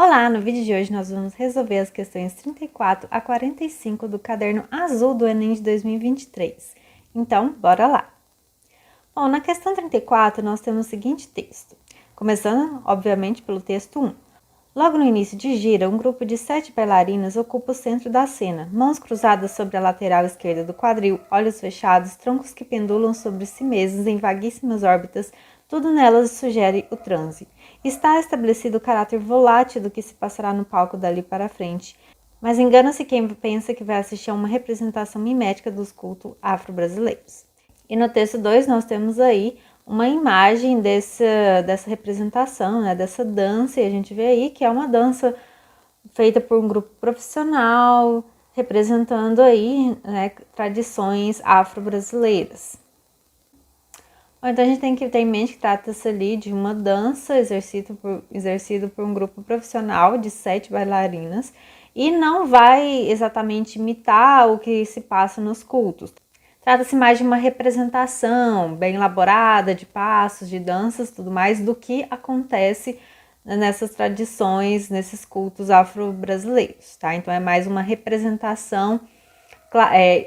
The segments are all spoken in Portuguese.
Olá, no vídeo de hoje nós vamos resolver as questões 34 a 45 do caderno azul do Enem de 2023. Então, bora lá! Bom, na questão 34 nós temos o seguinte texto, começando, obviamente, pelo texto 1. Logo no início de gira, um grupo de 7 bailarinas ocupa o centro da cena, mãos cruzadas sobre a lateral esquerda do quadril, olhos fechados, troncos que pendulam sobre si mesmos em vaguíssimas órbitas. Tudo nelas sugere o transe. Está estabelecido o caráter volátil do que se passará no palco dali para frente, mas engana-se quem pensa que vai assistir a uma representação mimética dos cultos afro-brasileiros. E no texto 2 nós temos aí uma imagem dessa representação, né, dessa dança, e a gente vê aí que é uma dança feita por um grupo profissional, representando aí, né, tradições afro-brasileiras. Então a gente tem que ter em mente que trata-se ali de uma dança exercida por um grupo profissional de 7 bailarinas e não vai exatamente imitar o que se passa nos cultos. Trata-se mais de uma representação bem elaborada de passos, de danças, tudo mais, do que acontece nessas tradições, nesses cultos afro-brasileiros, tá? Então é mais uma representação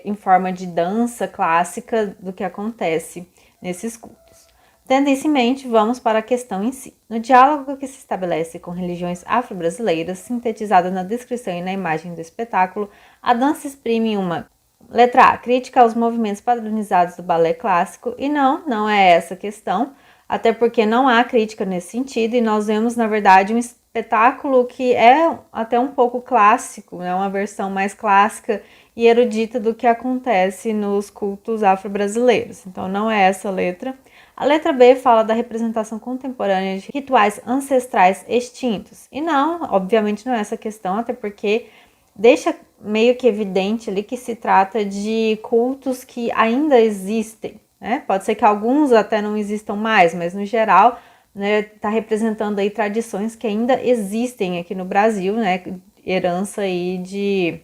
em forma de dança clássica do que acontece nesses cultos. Tendo isso em mente, vamos para a questão em si. No diálogo que se estabelece com religiões afro-brasileiras, sintetizada na descrição e na imagem do espetáculo, a dança exprime uma letra A, crítica aos movimentos padronizados do balé clássico, e não é essa a questão, até porque não há crítica nesse sentido, e nós vemos, na verdade, um espetáculo que é até um pouco clássico, né? Uma versão mais clássica e erudita do que acontece nos cultos afro-brasileiros. Então, não é essa a letra. A letra B fala da representação contemporânea de rituais ancestrais extintos. E não, obviamente não é essa a questão, até porque deixa meio que evidente ali que se trata de cultos que ainda existem, né? Pode ser que alguns até não existam mais, mas no geral, né, tá representando aí tradições que ainda existem aqui no Brasil, né? Herança aí de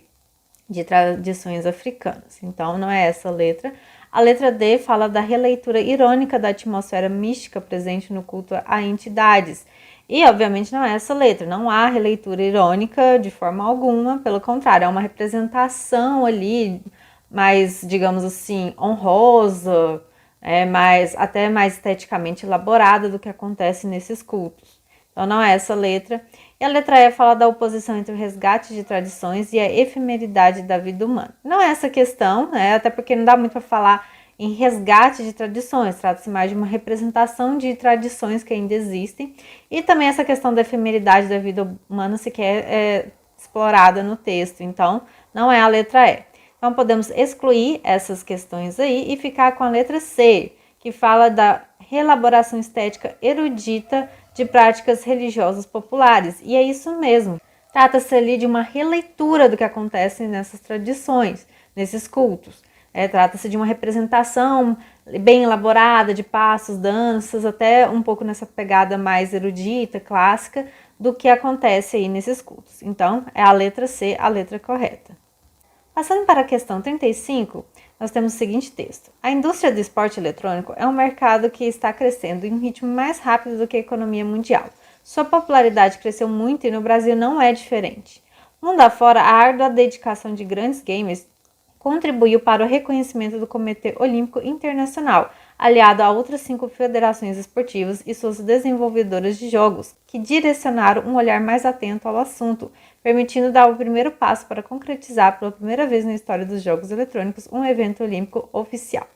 tradições africanas. Então, não é essa a letra. A letra D fala da releitura irônica da atmosfera mística presente no culto a entidades. E, obviamente, não é essa a letra. Não há releitura irônica de forma alguma. Pelo contrário, é uma representação ali mais, digamos assim, honrosa, até mais esteticamente elaborada do que acontece nesses cultos. Então, não é essa a letra. E a letra E fala da oposição entre o resgate de tradições e a efemeridade da vida humana. Não é essa a questão, né? Até porque não dá muito para falar em resgate de tradições, trata-se mais de uma representação de tradições que ainda existem. E também essa questão da efemeridade da vida humana sequer é explorada no texto, então não é a letra E. Então podemos excluir essas questões aí e ficar com a letra C, que fala da reelaboração estética erudita de práticas religiosas populares. E é isso mesmo. Trata-se ali de uma releitura do que acontece nessas tradições, nesses cultos. Trata-se de uma representação bem elaborada de passos, danças, até um pouco nessa pegada mais erudita, clássica, do que acontece aí nesses cultos. Então, é a letra C a letra correta. Passando para a questão 35, nós temos o seguinte texto. A indústria do esporte eletrônico é um mercado que está crescendo em um ritmo mais rápido do que a economia mundial. Sua popularidade cresceu muito e no Brasil não é diferente. Mundo afora, a árdua dedicação de grandes gamers contribuiu para o reconhecimento do Comitê Olímpico Internacional, aliado a outras 5 federações esportivas e suas desenvolvedoras de jogos, que direcionaram um olhar mais atento ao assunto, permitindo dar o primeiro passo para concretizar pela primeira vez na história dos jogos eletrônicos um evento olímpico oficial.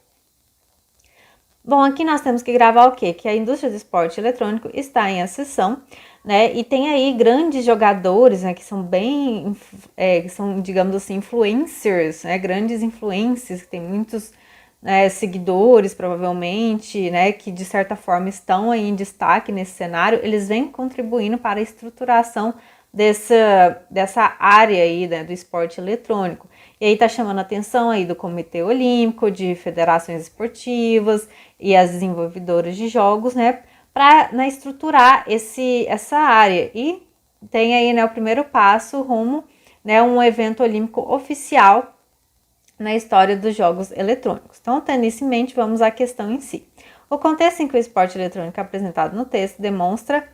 Bom, aqui nós temos que gravar o quê? Que a indústria do esporte eletrônico está em ascensão, né? E tem aí grandes jogadores, né? Que são que são, digamos assim, influencers, né? Grandes influencers, que tem muitos seguidores, provavelmente, né? Que de certa forma estão aí em destaque nesse cenário. Eles vêm contribuindo para a estruturação dessa área aí, né, do esporte eletrônico. E aí tá chamando a atenção aí do Comitê Olímpico, de federações esportivas e as desenvolvedoras de jogos, né, para estruturar essa área. E tem aí, né, o primeiro passo rumo, né, um evento olímpico oficial na história dos jogos eletrônicos. Então, tendo isso em mente, vamos à questão em si. O contexto em que o esporte eletrônico é apresentado no texto demonstra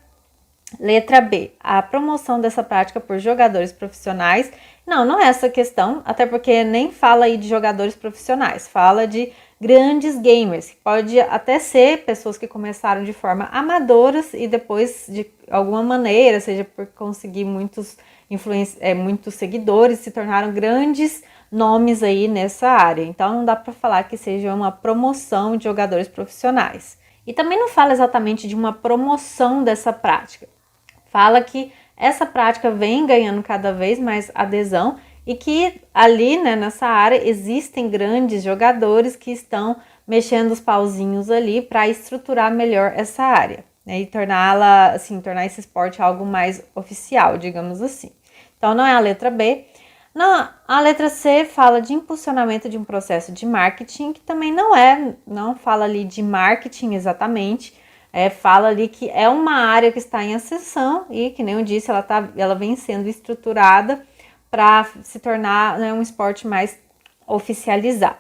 Letra B, a promoção dessa prática por jogadores profissionais. Não é essa questão, até porque nem fala aí de jogadores profissionais, fala de grandes gamers. Pode até ser pessoas que começaram de forma amadoras e depois, de alguma maneira, seja por conseguir muitos seguidores, se tornaram grandes nomes aí nessa área. Então não dá para falar que seja uma promoção de jogadores profissionais. E também não fala exatamente de uma promoção dessa prática. Fala que essa prática vem ganhando cada vez mais adesão e que ali, né, nessa área, existem grandes jogadores que estão mexendo os pauzinhos ali para estruturar melhor essa área, né, e tornar esse esporte algo mais oficial, digamos assim. Então, não é a letra B. Não, a letra C fala de impulsionamento de um processo de marketing, que também não fala ali de marketing exatamente, fala ali que é uma área que está em ascensão e, que nem eu disse, ela vem sendo estruturada para se tornar, né, um esporte mais oficializado.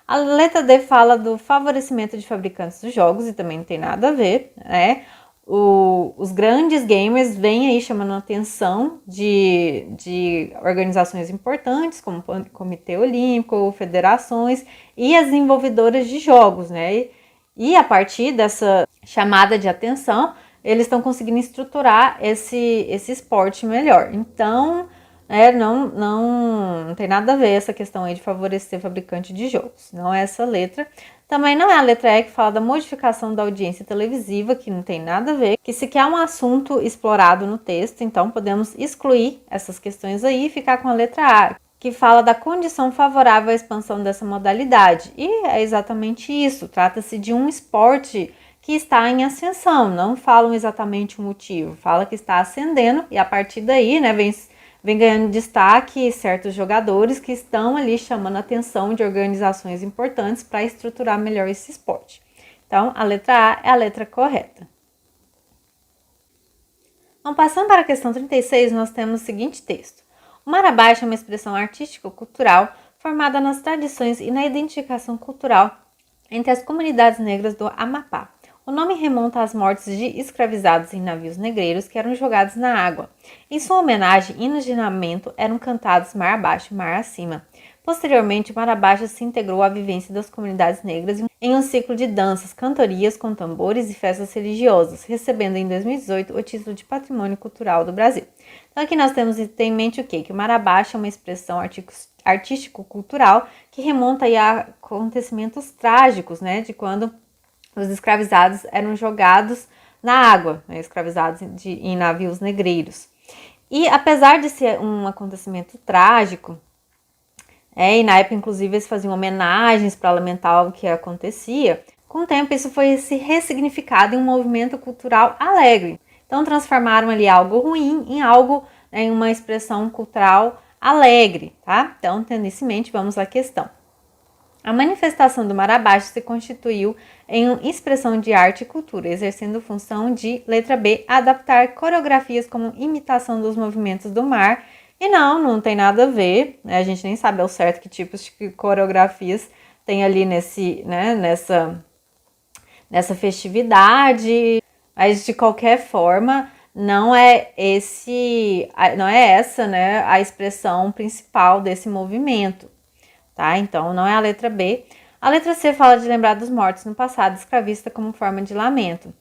A letra D fala do favorecimento de fabricantes dos jogos e também não tem nada a ver, né? Os grandes gamers vêm aí chamando a atenção de organizações importantes, como o Comitê Olímpico, federações e as desenvolvedoras de jogos, né? E a partir dessa chamada de atenção, eles estão conseguindo estruturar esse esporte melhor. Então, não tem nada a ver essa questão aí de favorecer fabricante de jogos. Não é essa letra. Também não é a letra E, que fala da modificação da audiência televisiva, que não tem nada a ver, que sequer é um assunto explorado no texto, então podemos excluir essas questões aí e ficar com a letra A, que fala da condição favorável à expansão dessa modalidade. E é exatamente isso, trata-se de um esporte que está em ascensão, não falam exatamente o motivo, fala que está ascendendo e a partir daí, né, vem ganhando destaque certos jogadores que estão ali chamando a atenção de organizações importantes para estruturar melhor esse esporte. Então, a letra A é a letra correta. Então, passando para a questão 36, nós temos o seguinte texto. O Marabá é uma expressão artístico-cultural formada nas tradições e na identificação cultural entre as comunidades negras do Amapá. O nome remonta às mortes de escravizados em navios negreiros que eram jogados na água. Em sua homenagem, hinos de lamento eram cantados mar abaixo e mar acima. Posteriormente, o mar abaixo se integrou à vivência das comunidades negras em um ciclo de danças, cantorias com tambores e festas religiosas, recebendo em 2018 o título de Patrimônio Cultural do Brasil. Então aqui nós temos em mente o quê? Que o mar abaixo é uma expressão artístico-cultural que remonta aí a acontecimentos trágicos, né, de quando os escravizados eram jogados na água, né, escravizados em navios negreiros. E apesar de ser um acontecimento trágico, e na época inclusive eles faziam homenagens para lamentar o que acontecia, com o tempo isso foi se ressignificado em um movimento cultural alegre. Então transformaram ali algo ruim em algo, né, em uma expressão cultural alegre, tá? Então, tendo isso em mente, vamos à questão. A manifestação do mar abaixo se constituiu em uma expressão de arte e cultura, exercendo função de, letra B, adaptar coreografias como imitação dos movimentos do mar. E não tem nada a ver, né? A gente nem sabe ao certo que tipos de coreografias tem ali nessa festividade, mas de qualquer forma não é essa, né, a expressão principal desse movimento. Tá? Então, não é a letra B. A letra C fala de lembrar dos mortos no passado escravista como forma de lamento.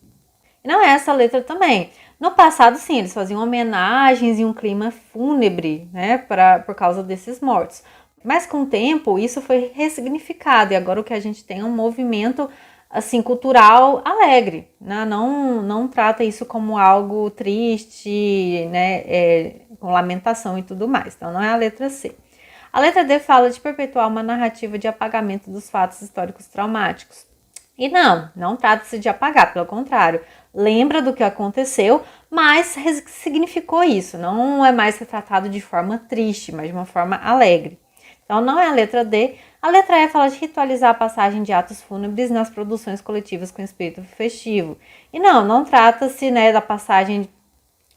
E não é essa a letra também. No passado, sim, eles faziam homenagens e um clima fúnebre, né, por causa desses mortos. Mas com o tempo, isso foi ressignificado e agora o que a gente tem é um movimento assim, cultural alegre, né? Não trata isso como algo triste, né, com lamentação e tudo mais. Então, não é a letra C. A letra D fala de perpetuar uma narrativa de apagamento dos fatos históricos traumáticos. E não trata-se de apagar, pelo contrário, lembra do que aconteceu, mas significou isso, não é mais retratado de forma triste, mas de uma forma alegre. Então não é a letra D. A letra E fala de ritualizar a passagem de atos fúnebres nas produções coletivas com espírito festivo. E não trata-se, né, da passagem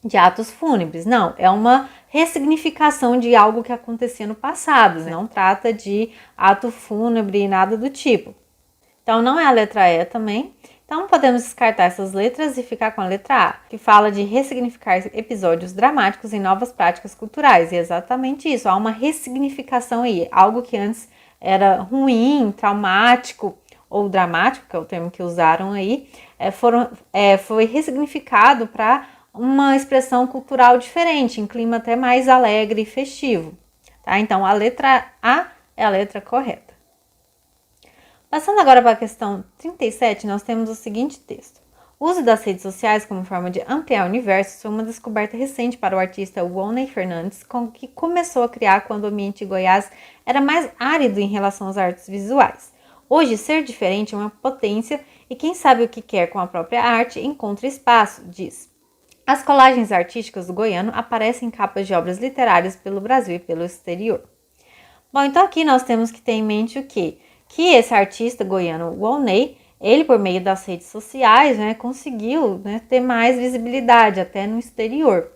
de atos fúnebres, não, é uma ressignificação de algo que acontecia no passado, não trata de ato fúnebre e nada do tipo. Então não é a letra E também. Então, podemos descartar essas letras e ficar com a letra A, que fala de ressignificar episódios dramáticos em novas práticas culturais. E é exatamente isso, há uma ressignificação aí, algo que antes era ruim, traumático ou dramático, que é o termo que usaram aí, foi ressignificado para uma expressão cultural diferente, em clima até mais alegre e festivo. Tá? Então, a letra A é a letra correta. Passando agora para a questão 37, nós temos o seguinte texto. O uso das redes sociais como forma de ampliar o universo foi uma descoberta recente para o artista Walney Fernandes, que começou a criar quando o ambiente de Goiás era mais árido em relação às artes visuais. Hoje, ser diferente é uma potência e quem sabe o que quer com a própria arte encontra espaço, diz. As colagens artísticas do goiano aparecem em capas de obras literárias pelo Brasil e pelo exterior. Bom, então aqui nós temos que ter em mente o quê? Que esse artista goiano Walney, ele por meio das redes sociais, conseguiu ter mais visibilidade até no exterior.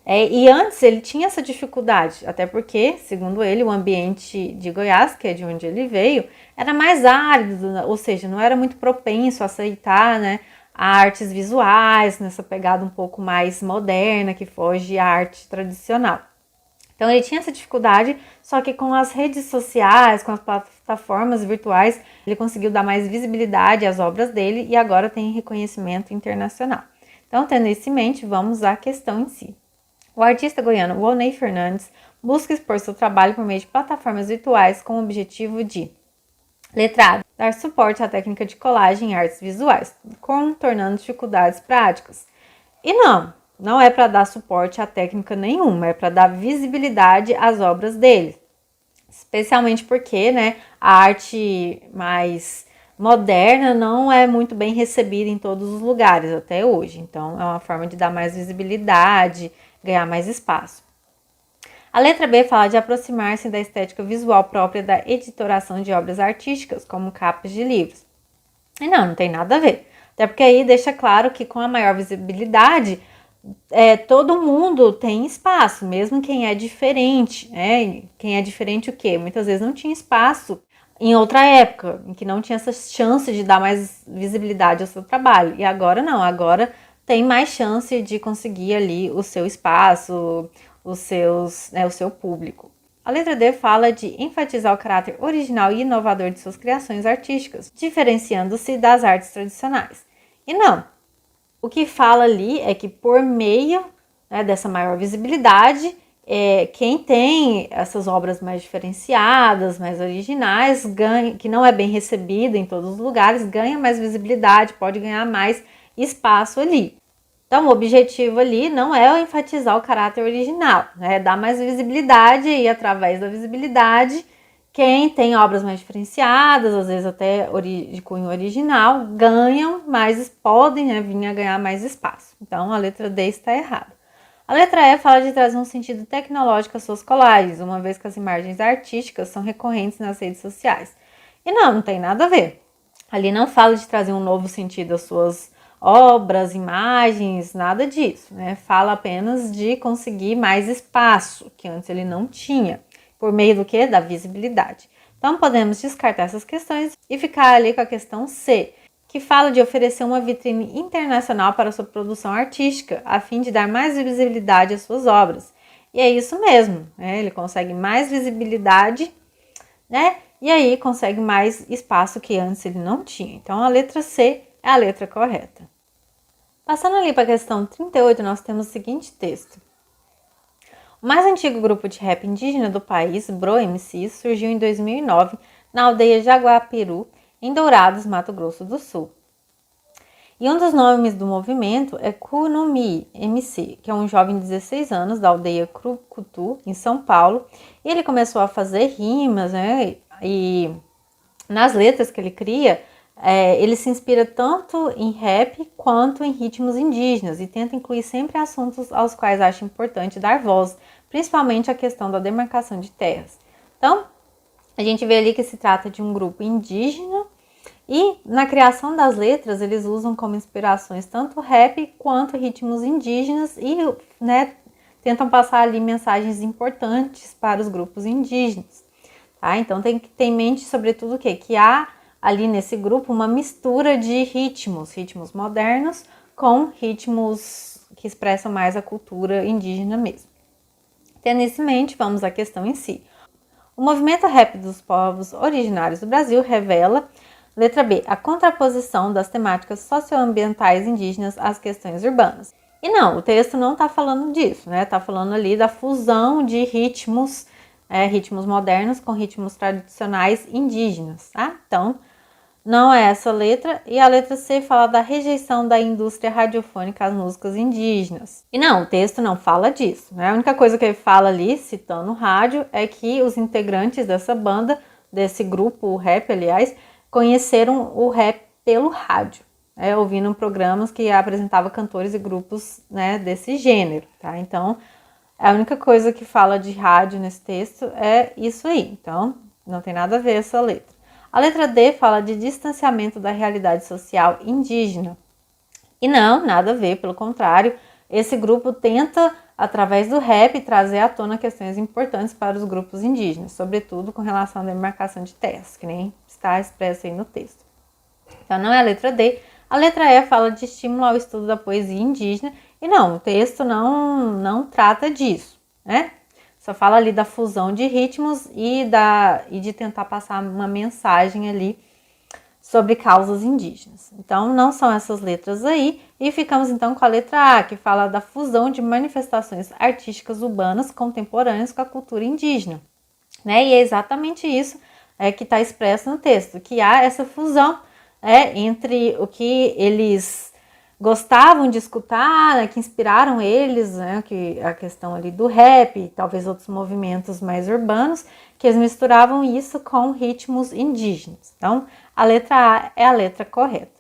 E antes ele tinha essa dificuldade, até porque, segundo ele, o ambiente de Goiás, que é de onde ele veio, era mais árido, ou seja, não era muito propenso a aceitar artes visuais, nessa pegada um pouco mais moderna, que foge à arte tradicional. Então ele tinha essa dificuldade, só que com as redes sociais, com as plataformas virtuais, ele conseguiu dar mais visibilidade às obras dele e agora tem reconhecimento internacional. Então, tendo isso em mente, vamos à questão em si. O artista goiano Walney Fernandes busca expor seu trabalho por meio de plataformas virtuais com o objetivo de: letra A, dar suporte à técnica de colagem em artes visuais, contornando dificuldades práticas. E não é para dar suporte a técnica nenhuma, é para dar visibilidade às obras dele. Especialmente porque a arte mais moderna não é muito bem recebida em todos os lugares até hoje. Então, é uma forma de dar mais visibilidade, ganhar mais espaço. A letra B fala de aproximar-se da estética visual própria da editoração de obras artísticas, como capas de livros. E não tem nada a ver. Até porque aí deixa claro que com a maior visibilidade, todo mundo tem espaço, mesmo quem é diferente, Quem é diferente o quê? Muitas vezes não tinha espaço em outra época, em que não tinha essa chance de dar mais visibilidade ao seu trabalho. E agora não, agora tem mais chance de conseguir ali o seu espaço, o seu público. A letra D fala de enfatizar o caráter original e inovador de suas criações artísticas, diferenciando-se das artes tradicionais. E o que fala ali é que por meio dessa maior visibilidade, quem tem essas obras mais diferenciadas, mais originais, ganha, que não é bem recebida em todos os lugares, ganha mais visibilidade, pode ganhar mais espaço ali. Então, o objetivo ali não é enfatizar o caráter original, é dar mais visibilidade e através da visibilidade, quem tem obras mais diferenciadas, às vezes até de cunho original, podem vir a ganhar mais espaço. Então, a letra D está errada. A letra E fala de trazer um sentido tecnológico às suas colagens, uma vez que as imagens artísticas são recorrentes nas redes sociais. E não tem nada a ver. Ali não fala de trazer um novo sentido às suas obras, imagens, nada disso, Fala apenas de conseguir mais espaço, que antes ele não tinha. Por meio do quê? Da visibilidade. Então, podemos descartar essas questões e ficar ali com a questão C, que fala de oferecer uma vitrine internacional para sua produção artística, a fim de dar mais visibilidade às suas obras. E é isso mesmo, Ele consegue mais visibilidade, E aí consegue mais espaço que antes ele não tinha. Então, a letra C é a letra correta. Passando ali para a questão 38, nós temos o seguinte texto. O mais antigo grupo de rap indígena do país, Bro MCs, surgiu em 2009 na aldeia Jaguapiru, em Dourados, Mato Grosso do Sul. E um dos nomes do movimento é Kunumi MC, que é um jovem de 16 anos da aldeia Crucutu, em São Paulo. E ele começou a fazer rimas, E nas letras que ele cria, ele se inspira tanto em rap quanto em ritmos indígenas e tenta incluir sempre assuntos aos quais acha importante dar voz, principalmente a questão da demarcação de terras. Então, a gente vê ali que se trata de um grupo indígena e na criação das letras eles usam como inspirações tanto rap quanto ritmos indígenas e tentam passar ali mensagens importantes para os grupos indígenas. Tá? Então tem que ter em mente sobretudo o quê? Que há ali nesse grupo uma mistura de ritmos modernos com ritmos que expressam mais a cultura indígena mesmo. Tendo isso em mente, vamos à questão em si. O movimento rap dos povos originários do Brasil revela, letra B, a contraposição das temáticas socioambientais indígenas às questões urbanas. E não, o texto não está falando disso, né? Está falando ali da fusão de ritmos modernos com ritmos tradicionais indígenas, tá? Então, não é essa letra. E a letra C fala da rejeição da indústria radiofônica às músicas indígenas. E não, o texto não fala disso, né? A única coisa que ele fala ali, citando o rádio, é que os integrantes dessa banda, desse grupo, o rap, aliás, conheceram o rap pelo rádio, ouvindo programas que apresentavam cantores e grupos, né, desse gênero, tá? Então, a única coisa que fala de rádio nesse texto é isso aí. Então, não tem nada a ver essa letra. A letra D fala de distanciamento da realidade social indígena. E não, nada a ver, pelo contrário, esse grupo tenta, através do rap, trazer à tona questões importantes para os grupos indígenas, sobretudo com relação à demarcação de terras, que nem está expresso aí no texto. Então, não é a letra D. A letra E fala de estímulo ao estudo da poesia indígena. E não, o texto não trata disso, né? Só fala ali da fusão de ritmos e de tentar passar uma mensagem ali sobre causas indígenas. Então, não são essas letras aí. E ficamos então com a letra A, que fala da fusão de manifestações artísticas urbanas contemporâneas com a cultura indígena, né? E é exatamente isso que está expresso no texto, que há essa fusão entre o que eles gostavam de escutar, né, que inspiraram eles, né, que a questão ali do rap, talvez outros movimentos mais urbanos, que eles misturavam isso com ritmos indígenas. Então, a letra A é a letra correta.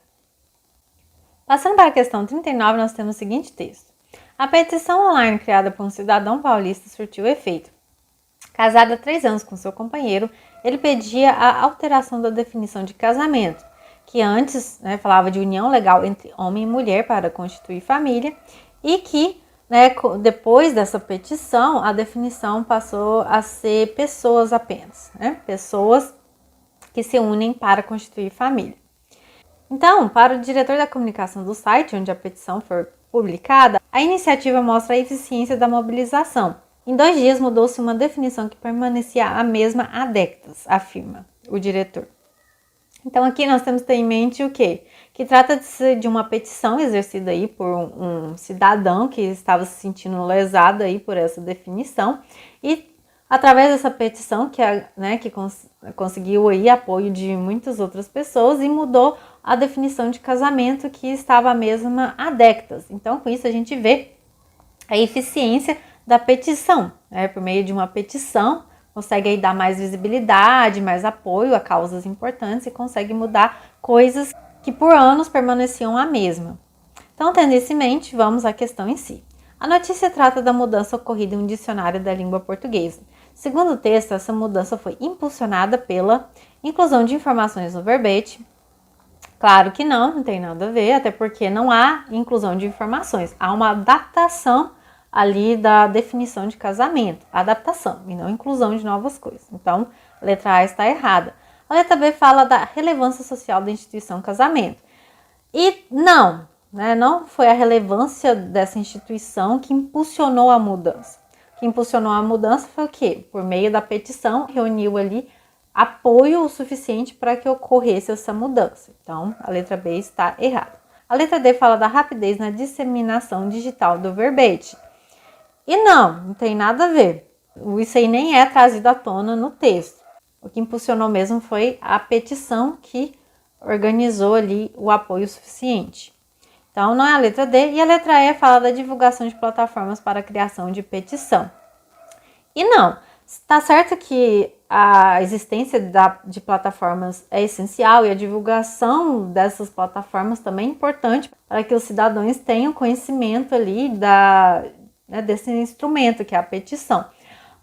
Passando para a questão 39, nós temos o seguinte texto. A petição online criada por um cidadão paulista surtiu efeito. Casado há 3 anos com seu companheiro, ele pedia a alteração da definição de casamento, que antes falava de união legal entre homem e mulher para constituir família, e que depois dessa petição a definição passou a ser pessoas apenas, pessoas que se unem para constituir família. Então, para o diretor da comunicação do site onde a petição foi publicada, a iniciativa mostra a eficiência da mobilização. Em 2 dias mudou-se uma definição que permanecia a mesma há décadas, afirma o diretor. Então aqui nós temos que ter em mente o quê? Que trata-se de uma petição exercida aí por um cidadão que estava se sentindo lesado aí por essa definição e através dessa petição que conseguiu aí apoio de muitas outras pessoas e mudou a definição de casamento que estava a mesma há décadas. Então com isso a gente vê a eficiência da petição, por meio de uma petição consegue aí dar mais visibilidade, mais apoio a causas importantes e consegue mudar coisas que por anos permaneciam a mesma. Então, tendo isso em mente, vamos à questão em si. A notícia trata da mudança ocorrida em um dicionário da língua portuguesa. Segundo o texto, essa mudança foi impulsionada pela inclusão de informações no verbete. Claro que não tem nada a ver, até porque não há inclusão de informações, há uma adaptação ali da definição de casamento, adaptação e não inclusão de novas coisas. Então, a letra A está errada. A letra B fala da relevância social da instituição casamento. E não foi a relevância dessa instituição que impulsionou a mudança. O que impulsionou a mudança foi o quê? Por meio da petição, reuniu ali apoio o suficiente para que ocorresse essa mudança. Então, a letra B está errada. A letra D fala da rapidez na disseminação digital do verbete. E não tem nada a ver. Isso aí nem é trazido à tona no texto. O que impulsionou mesmo foi a petição que organizou ali o apoio suficiente. Então, não é a letra D. E a letra E fala da divulgação de plataformas para a criação de petição. E não, está certo que a existência de plataformas é essencial e a divulgação dessas plataformas também é importante para que os cidadãos tenham conhecimento ali desse instrumento que é a petição.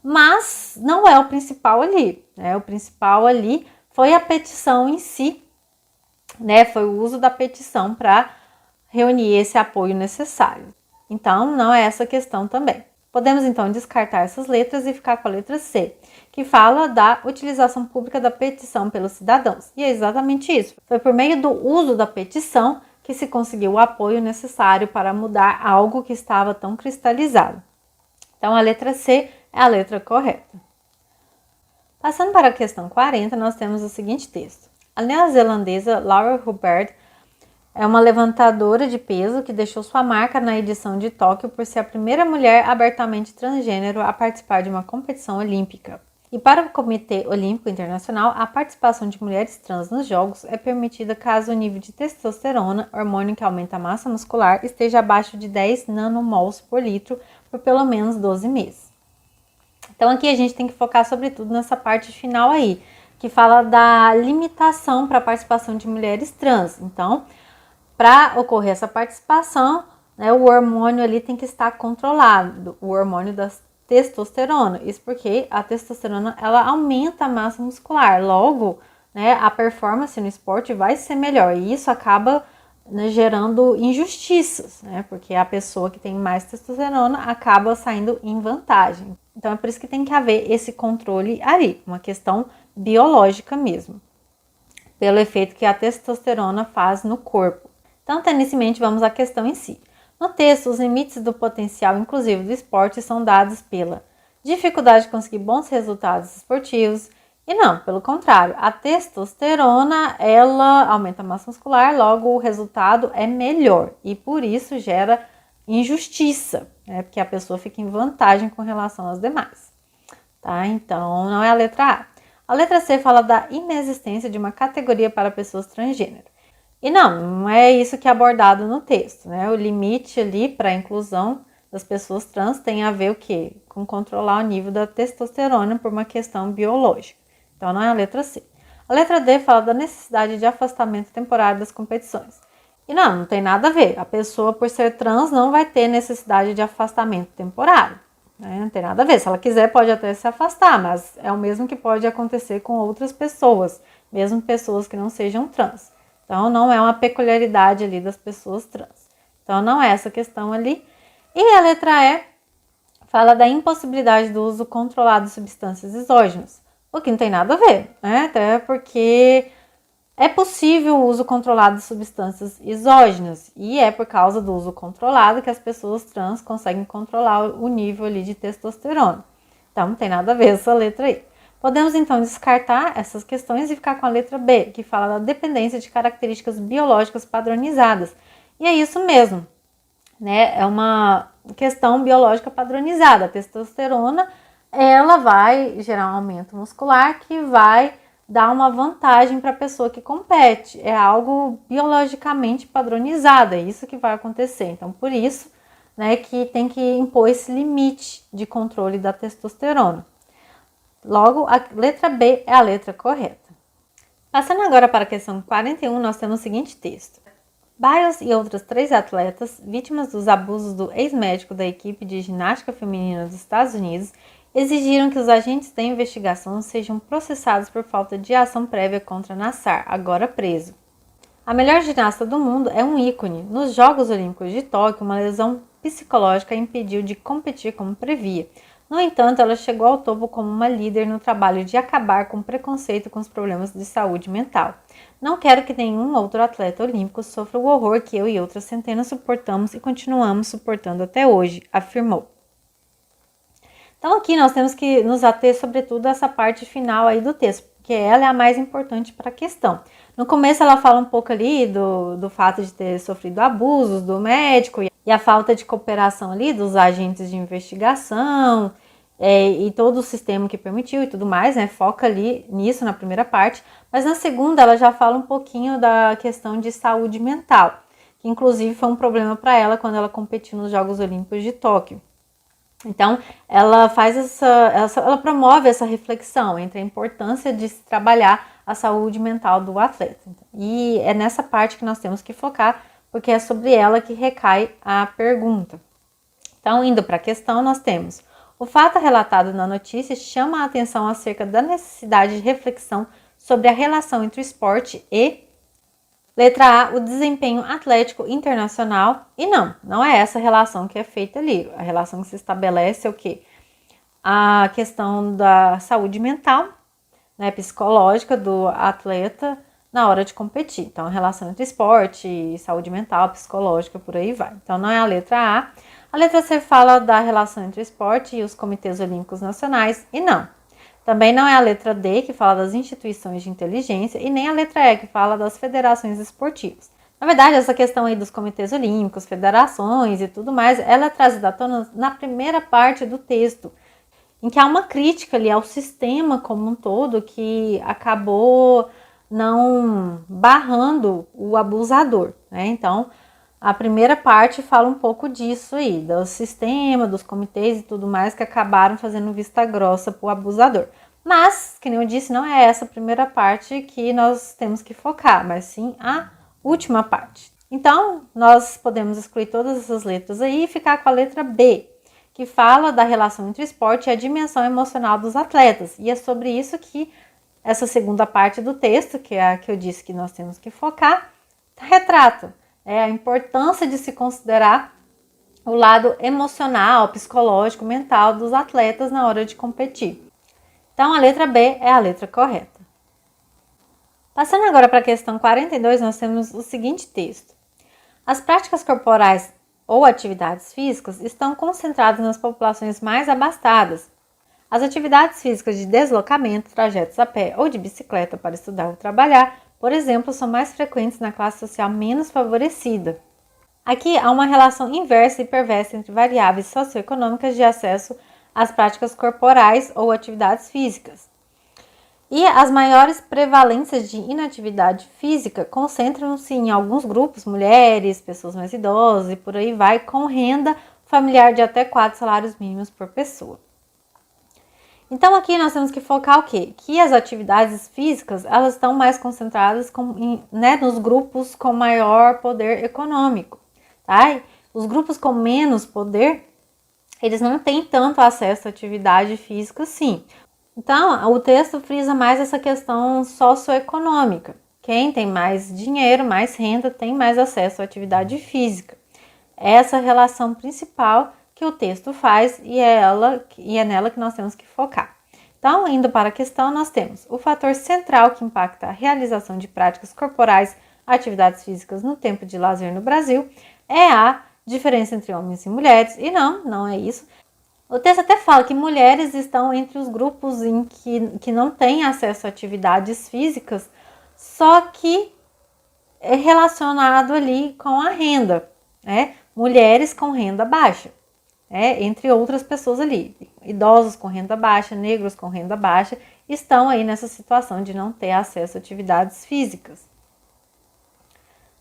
Mas não é o principal ali, o principal ali foi a petição em si, foi o uso da petição para reunir esse apoio necessário. Então, não é essa questão também. Podemos então descartar essas letras e ficar com a letra C, que fala da utilização pública da petição pelos cidadãos. E é exatamente isso. Foi por meio do uso da petição que se conseguiu o apoio necessário para mudar algo que estava tão cristalizado. Então, a letra C é a letra correta. Passando para a questão 40, nós temos o seguinte texto. A neozelandesa Laura Hubbard é uma levantadora de peso que deixou sua marca na edição de Tóquio por ser a primeira mulher abertamente transgênero a participar de uma competição olímpica. E para o Comitê Olímpico Internacional, a participação de mulheres trans nos Jogos é permitida caso o nível de testosterona, hormônio que aumenta a massa muscular, esteja abaixo de 10 nanomols por litro por pelo menos 12 meses. Então aqui a gente tem que focar sobretudo nessa parte final aí, que fala da limitação para a participação de mulheres trans. Então, para ocorrer essa participação, né, o hormônio ali tem que estar controlado, o hormônio da testosterona. Isso porque a testosterona ela aumenta a massa muscular, logo, né, a performance no esporte vai ser melhor. E isso acaba, né, gerando injustiças, né, porque a pessoa que tem mais testosterona acaba saindo em vantagem. Então é por isso que tem que haver esse controle ali, uma questão biológica mesmo, pelo efeito que a testosterona faz no corpo. Então, tendo isso em mente, vamos à questão em si. No texto, os limites do potencial inclusivo do esporte são dados pela dificuldade de conseguir bons resultados esportivos e não, pelo contrário, a testosterona, ela aumenta a massa muscular, logo o resultado é melhor e por isso gera injustiça, né? Porque a pessoa fica em vantagem com relação aos demais, tá? Então, não é a letra A. A letra C fala da inexistência de uma categoria para pessoas transgênero. E não é isso que é abordado no texto, né? O limite ali para a inclusão das pessoas trans tem a ver o quê? Com controlar o nível da testosterona por uma questão biológica. Então, não é a letra C. A letra D fala da necessidade de afastamento temporário das competições. E não tem nada a ver. A pessoa, por ser trans, não vai ter necessidade de afastamento temporário, né? Não tem nada a ver. Se ela quiser, pode até se afastar, mas é o mesmo que pode acontecer com outras pessoas, mesmo pessoas que não sejam trans. Então, não é uma peculiaridade ali das pessoas trans. Então, não é essa questão ali. E a letra E fala da impossibilidade do uso controlado de substâncias exógenas, o que não tem nada a ver, né? Até porque é possível o uso controlado de substâncias exógenas e é por causa do uso controlado que as pessoas trans conseguem controlar o nível ali de testosterona. Então, não tem nada a ver essa letra aí. Podemos então descartar essas questões e ficar com a letra B, que fala da dependência de características biológicas padronizadas. E é isso mesmo, né? É uma questão biológica padronizada. A testosterona, ela vai gerar um aumento muscular que vai dar uma vantagem para a pessoa que compete. É algo biologicamente padronizado, é isso que vai acontecer. Então, por isso, né, que tem que impor esse limite de controle da testosterona. Logo, a letra B é a letra correta. Passando agora para a questão 41, nós temos o seguinte texto. Biles e outras 3 atletas, vítimas dos abusos do ex-médico da equipe de ginástica feminina dos Estados Unidos, exigiram que os agentes da investigação sejam processados por falta de ação prévia contra Nassar, agora preso. A melhor ginasta do mundo é um ícone. Nos Jogos Olímpicos de Tóquio, uma lesão psicológica a impediu de competir como previa. No entanto, ela chegou ao topo como uma líder no trabalho de acabar com o preconceito com os problemas de saúde mental. Não quero que nenhum outro atleta olímpico sofra o horror que eu e outras centenas suportamos e continuamos suportando até hoje, afirmou. Então aqui nós temos que nos ater sobretudo a essa parte final aí do texto, porque ela é a mais importante para a questão. No começo ela fala um pouco ali do fato de ter sofrido abusos do médico e a falta de cooperação ali dos agentes de investigação e todo o sistema que permitiu e tudo mais, né? Foca ali nisso na primeira parte, mas na segunda ela já fala um pouquinho da questão de saúde mental, que inclusive foi um problema para ela quando ela competiu nos Jogos Olímpicos de Tóquio. Então, ela faz ela promove essa reflexão entre a importância de se trabalhar a saúde mental do atleta. E é nessa parte que nós temos que focar, porque é sobre ela que recai a pergunta. Então, indo para a questão, nós temos: o fato relatado na notícia chama a atenção acerca da necessidade de reflexão sobre a relação entre o esporte e Letra A, o desempenho atlético internacional. E não é essa relação que é feita ali. A relação que se estabelece é o quê? A questão da saúde mental, né, psicológica do atleta na hora de competir. Então, a relação entre esporte, saúde mental, psicológica, por aí vai. Então, não é a letra A. A letra C fala da relação entre esporte e os comitês olímpicos nacionais. E também não é a letra D, que fala das instituições de inteligência, e nem a letra E, que fala das federações esportivas. Na verdade, essa questão aí dos comitês olímpicos, federações e tudo mais, ela é trazida à tona na primeira parte do texto, em que há uma crítica ali ao sistema como um todo que acabou não barrando o abusador, né? Então, a primeira parte fala um pouco disso aí, do sistema, dos comitês e tudo mais que acabaram fazendo vista grossa para o abusador. Mas, que nem eu disse, não é essa a primeira parte que nós temos que focar, mas sim a última parte. Então, nós podemos excluir todas essas letras aí e ficar com a letra B, que fala da relação entre o esporte e a dimensão emocional dos atletas. E é sobre isso que essa segunda parte do texto, que é a que eu disse que nós temos que focar, retrata. É a importância de se considerar o lado emocional, psicológico, mental dos atletas na hora de competir. Então, a letra B é a letra correta. Passando agora para a questão 42, nós temos o seguinte texto. As práticas corporais ou atividades físicas estão concentradas nas populações mais abastadas. As atividades físicas de deslocamento, trajetos a pé ou de bicicleta para estudar ou trabalhar, por exemplo, são mais frequentes na classe social menos favorecida. Aqui há uma relação inversa e perversa entre variáveis socioeconômicas de acesso às práticas corporais ou atividades físicas. E as maiores prevalências de inatividade física concentram-se em alguns grupos, mulheres, pessoas mais idosas e por aí vai, com renda familiar de até 4 salários mínimos por pessoa. Então aqui nós temos que focar o quê? Que as atividades físicas, elas estão mais concentradas nos grupos com maior poder econômico, tá? E os grupos com menos poder, eles não têm tanto acesso à atividade física assim. Então, o texto frisa mais essa questão socioeconômica. Quem tem mais dinheiro, mais renda, tem mais acesso à atividade física. Essa relação principal que o texto faz e é nela que nós temos que focar. Então, indo para a questão, nós temos o fator central que impacta a realização de práticas corporais, atividades físicas no tempo de lazer no Brasil, é a diferença entre homens e mulheres. E não é isso. O texto até fala que mulheres estão entre os grupos em que não têm acesso a atividades físicas, só que é relacionado ali com a renda, né? Mulheres com renda baixa, entre outras pessoas ali, idosos com renda baixa, negros com renda baixa, estão aí nessa situação de não ter acesso a atividades físicas.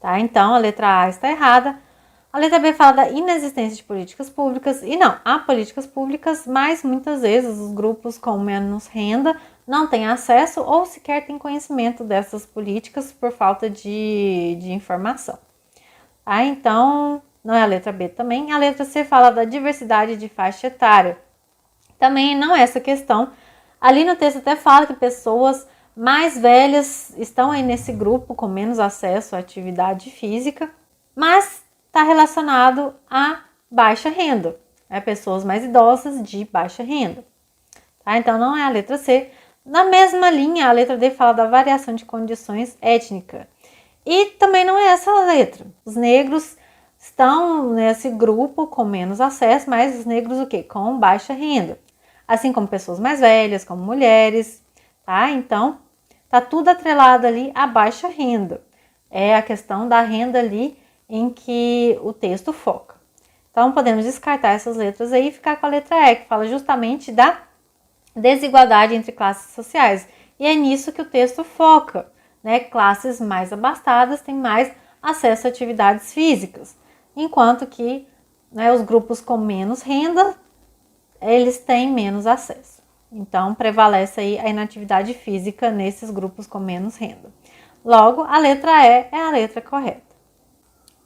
Tá? Então, a letra A está errada. A letra B fala da inexistência de políticas públicas, e há políticas públicas, mas muitas vezes os grupos com menos renda não têm acesso ou sequer têm conhecimento dessas políticas por falta de informação. Tá? Então, não é a letra B também. A letra C fala da diversidade de faixa etária. Também não é essa questão. Ali no texto até fala que pessoas mais velhas estão aí nesse grupo com menos acesso à atividade física, mas está relacionado a baixa renda, pessoas mais idosas de baixa renda. Tá? Então, não é a letra C. Na mesma linha, a letra D fala da variação de condições étnicas. E também não é essa a letra. Os negros estão nesse grupo com menos acesso, mas os negros o quê? Com baixa renda. Assim como pessoas mais velhas, como mulheres, tá? Então, tá tudo atrelado ali à baixa renda. É a questão da renda ali em que o texto foca. Então, podemos descartar essas letras aí e ficar com a letra E, que fala justamente da desigualdade entre classes sociais. E é nisso que o texto foca, né? Classes mais abastadas têm mais acesso a atividades físicas, enquanto que, os grupos com menos renda, eles têm menos acesso. Então, prevalece aí a inatividade física nesses grupos com menos renda. Logo, a letra E é a letra correta.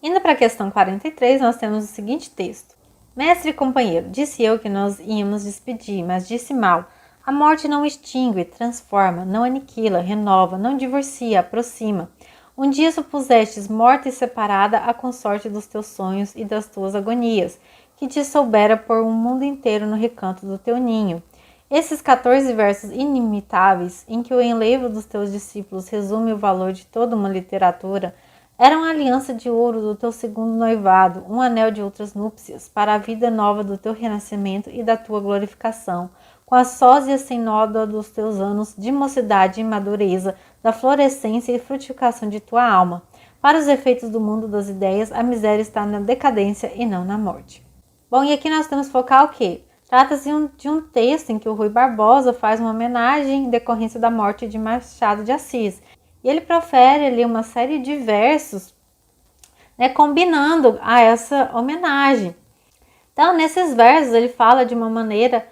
Indo para a questão 43, nós temos o seguinte texto. Mestre e companheiro, disse eu que nós íamos despedir, mas disse mal. A morte não extingue, transforma, não aniquila, renova, não divorcia, aproxima. Um dia supusestes morta e separada a consorte dos teus sonhos e das tuas agonias, que te soubera pôr um mundo inteiro no recanto do teu ninho. Esses 14 versos inimitáveis, em que o enlevo dos teus discípulos resume o valor de toda uma literatura, eram a aliança de ouro do teu segundo noivado, um anel de outras núpcias, para a vida nova do teu renascimento e da tua glorificação, com a sósia sem nódoa dos teus anos de mocidade e madureza, da florescência e frutificação de tua alma. Para os efeitos do mundo das ideias, a miséria está na decadência e não na morte. Bom, e aqui nós temos focar o quê? Trata-se de um texto em que o Rui Barbosa faz uma homenagem em decorrência da morte de Machado de Assis. E ele profere ali uma série de versos, né, combinando a essa homenagem. Então, nesses versos, ele fala de uma maneira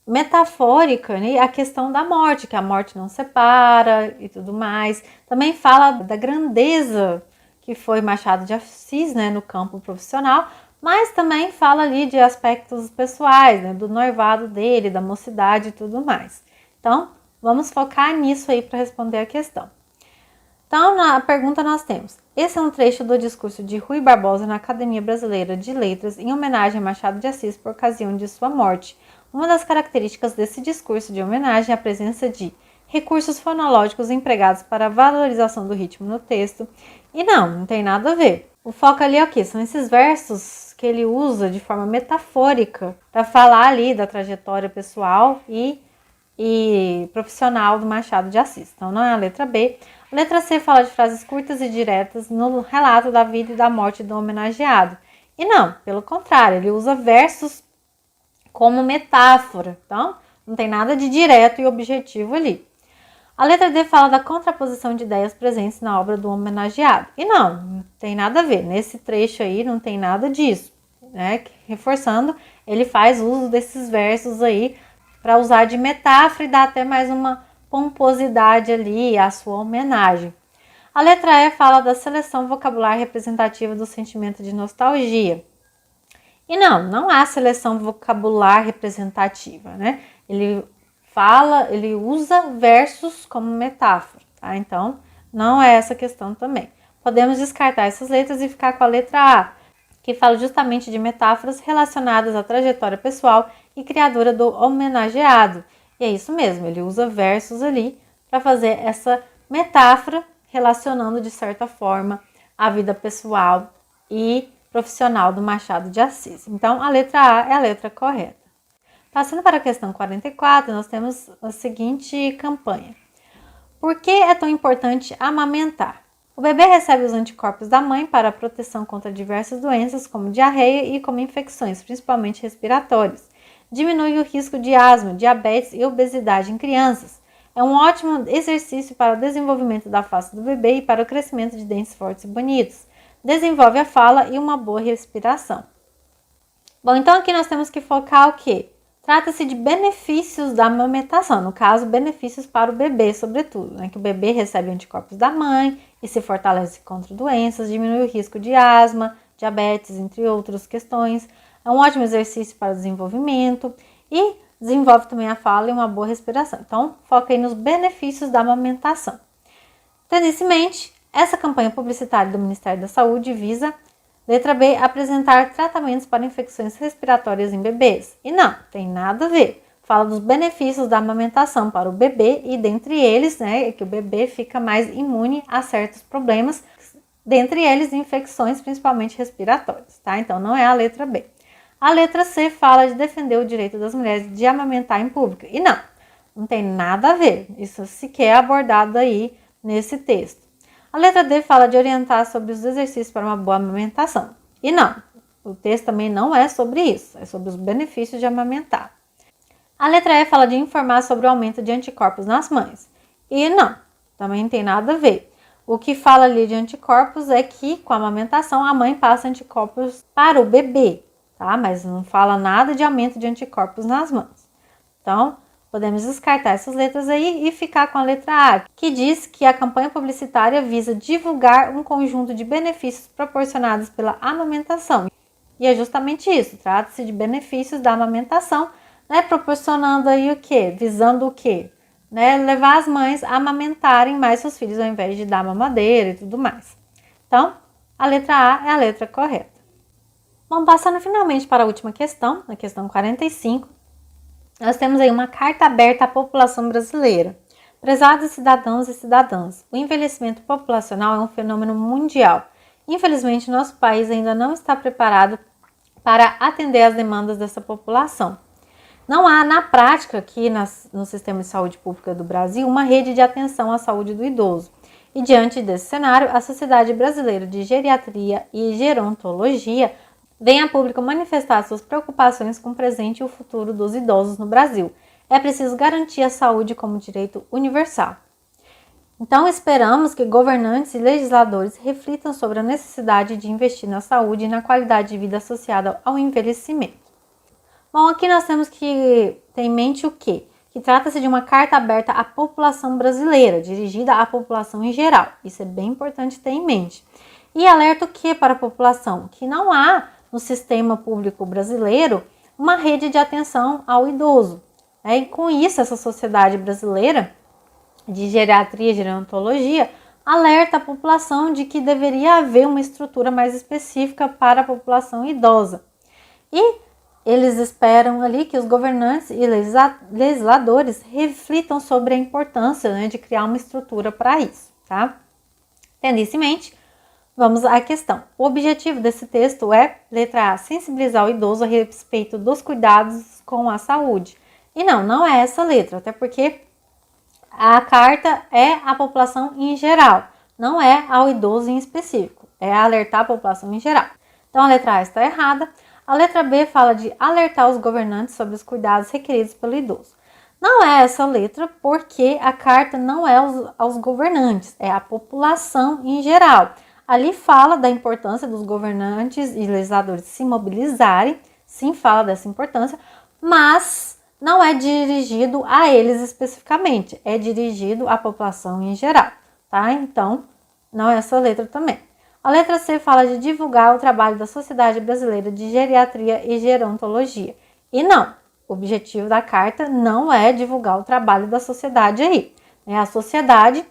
metafórica, né, a questão da morte, que a morte não separa e tudo mais. Também fala da grandeza que foi Machado de Assis, né, no campo profissional, mas também fala ali de aspectos pessoais, né, do noivado dele, da mocidade e tudo mais. Então, vamos focar nisso aí para responder a questão. Então, na pergunta nós temos: esse é um trecho do discurso de Rui Barbosa na Academia Brasileira de Letras em homenagem a Machado de Assis por ocasião de sua morte. Uma das características desse discurso de homenagem é a presença de recursos fonológicos empregados para a valorização do ritmo no texto. E não tem nada a ver. O foco ali é o quê? São esses versos que ele usa de forma metafórica para falar ali da trajetória pessoal e profissional do Machado de Assis. Então, não é a letra B. A letra C fala de frases curtas e diretas no relato da vida e da morte do homenageado. E não, pelo contrário, ele usa versos como metáfora. Então, não tem nada de direto e objetivo ali. A letra D fala da contraposição de ideias presentes na obra do homenageado. E não tem nada a ver. Nesse trecho aí não tem nada disso, né? Reforçando, ele faz uso desses versos aí para usar de metáfora e dar até mais uma pomposidade ali à sua homenagem. A letra E fala da seleção vocabular representativa do sentimento de nostalgia. E não há seleção vocabular representativa, né? Ele usa versos como metáfora, tá? Então, não é essa questão também. Podemos descartar essas letras e ficar com a letra A, que fala justamente de metáforas relacionadas à trajetória pessoal e criadora do homenageado. E é isso mesmo, ele usa versos ali para fazer essa metáfora relacionando de certa forma a vida pessoal e profissional do Machado de Assis. Então, a letra A é a letra correta. Passando para a questão 44, nós temos a seguinte campanha. Por que é tão importante amamentar? O bebê recebe os anticorpos da mãe para a proteção contra diversas doenças, como diarreia e como infecções, principalmente respiratórias. Diminui o risco de asma, diabetes e obesidade em crianças. É um ótimo exercício para o desenvolvimento da face do bebê e para o crescimento de dentes fortes e bonitos. Desenvolve a fala e uma boa respiração. Bom, então aqui nós temos que focar o quê? Trata-se de benefícios da amamentação, no caso, benefícios para o bebê, sobretudo, né? Que o bebê recebe anticorpos da mãe e se fortalece contra doenças, diminui o risco de asma, diabetes, entre outras questões. É um ótimo exercício para o desenvolvimento e desenvolve também a fala e uma boa respiração. Então, foca aí nos benefícios da amamentação. Tendo isso em mente, essa campanha publicitária do Ministério da Saúde visa, letra B, apresentar tratamentos para infecções respiratórias em bebês. E não, tem nada a ver. Fala dos benefícios da amamentação para o bebê e dentre eles, né, é que o bebê fica mais imune a certos problemas, dentre eles infecções, principalmente respiratórias, tá? Então não é a letra B. A letra C fala de defender o direito das mulheres de amamentar em público. E não tem nada a ver. Isso sequer é abordado aí nesse texto. A letra D fala de orientar sobre os exercícios para uma boa amamentação. E não, o texto também não é sobre isso, é sobre os benefícios de amamentar. A letra E fala de informar sobre o aumento de anticorpos nas mães. E não, também não tem nada a ver. O que fala ali de anticorpos é que com a amamentação a mãe passa anticorpos para o bebê, tá? Mas não fala nada de aumento de anticorpos nas mãos. Então, podemos descartar essas letras aí e ficar com a letra A, que diz que a campanha publicitária visa divulgar um conjunto de benefícios proporcionados pela amamentação. E é justamente isso, trata-se de benefícios da amamentação, né, proporcionando aí o quê? Visando o quê? né, levar as mães a amamentarem mais seus filhos ao invés de dar mamadeira e tudo mais. Então, a letra A é a letra correta. Bom, passando finalmente para a última questão, na questão 45, nós temos aí uma carta aberta à população brasileira. Prezados cidadãos e cidadãs, o envelhecimento populacional é um fenômeno mundial. Infelizmente, nosso país ainda não está preparado para atender às demandas dessa população. Não há, na prática, aqui no sistema de saúde pública do Brasil, uma rede de atenção à saúde do idoso. E diante desse cenário, a Sociedade Brasileira de Geriatria e Gerontologia vem a público manifestar suas preocupações com o presente e o futuro dos idosos no Brasil. É preciso garantir a saúde como direito universal. Então, esperamos que governantes e legisladores reflitam sobre a necessidade de investir na saúde e na qualidade de vida associada ao envelhecimento. Bom, aqui nós temos que ter em mente o quê? Que trata-se de uma carta aberta à população brasileira, dirigida à população em geral. Isso é bem importante ter em mente. E alerta o que para a população? Que não há no sistema público brasileiro uma rede de atenção ao idoso. E com isso, essa Sociedade Brasileira de Geriatria e Gerontologia alerta a população de que deveria haver uma estrutura mais específica para a população idosa. E eles esperam ali que os governantes e legisladores reflitam sobre a importância, né, de criar uma estrutura para isso, tá? Tendo isso em mente, vamos à questão. O objetivo desse texto é, letra A, sensibilizar o idoso a respeito dos cuidados com a saúde. E não é essa letra, até porque a carta é à população em geral, não é ao idoso em específico, é alertar a população em geral. Então a letra A está errada. A letra B fala de alertar os governantes sobre os cuidados requeridos pelo idoso. Não é essa letra porque a carta não é aos governantes, é à população em geral. Ali fala da importância dos governantes e legisladores se mobilizarem, sim, fala dessa importância, mas não é dirigido a eles especificamente, é dirigido à população em geral, tá? Então, não é essa letra também. A letra C fala de divulgar o trabalho da Sociedade Brasileira de Geriatria e Gerontologia. E não, o objetivo da carta não é divulgar o trabalho da sociedade aí. A sociedade,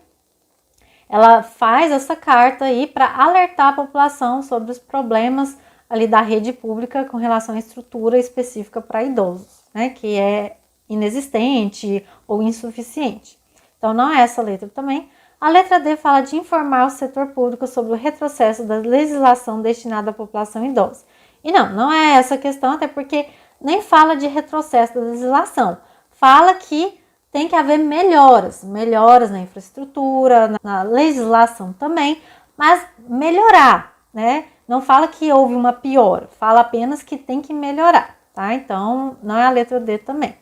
ela faz essa carta aí para alertar a população sobre os problemas ali da rede pública com relação à estrutura específica para idosos, né, que é inexistente ou insuficiente. Então, não é essa letra também. A letra D fala de informar o setor público sobre o retrocesso da legislação destinada à população idosa. E não é essa a questão, até porque nem fala de retrocesso da legislação. Fala que tem que haver melhoras na infraestrutura, na legislação também, mas melhorar, né? Não fala que houve uma piora, fala apenas que tem que melhorar, tá? Então, não é a letra D também.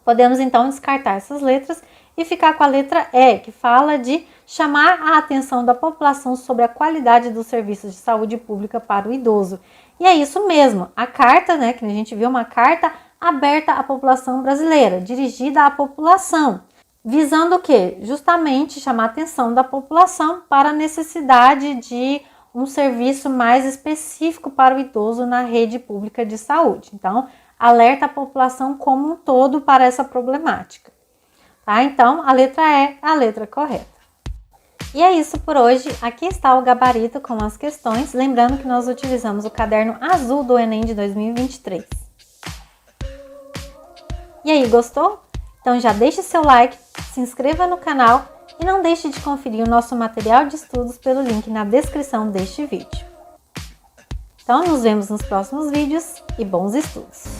Podemos, então, descartar essas letras e ficar com a letra E, que fala de chamar a atenção da população sobre a qualidade dos serviços de saúde pública para o idoso. E é isso mesmo, a carta, né, que a gente viu, uma carta aberta à população brasileira, dirigida à população, visando o quê? Justamente chamar a atenção da população para a necessidade de um serviço mais específico para o idoso na rede pública de saúde. Então, alerta a população como um todo para essa problemática. Tá? Então, a letra E é a letra correta. E é isso por hoje. Aqui está o gabarito com as questões. Lembrando que nós utilizamos o caderno azul do Enem de 2023. E aí, gostou? Então já deixe seu like, se inscreva no canal e não deixe de conferir o nosso material de estudos pelo link na descrição deste vídeo. Então, nos vemos nos próximos vídeos e bons estudos!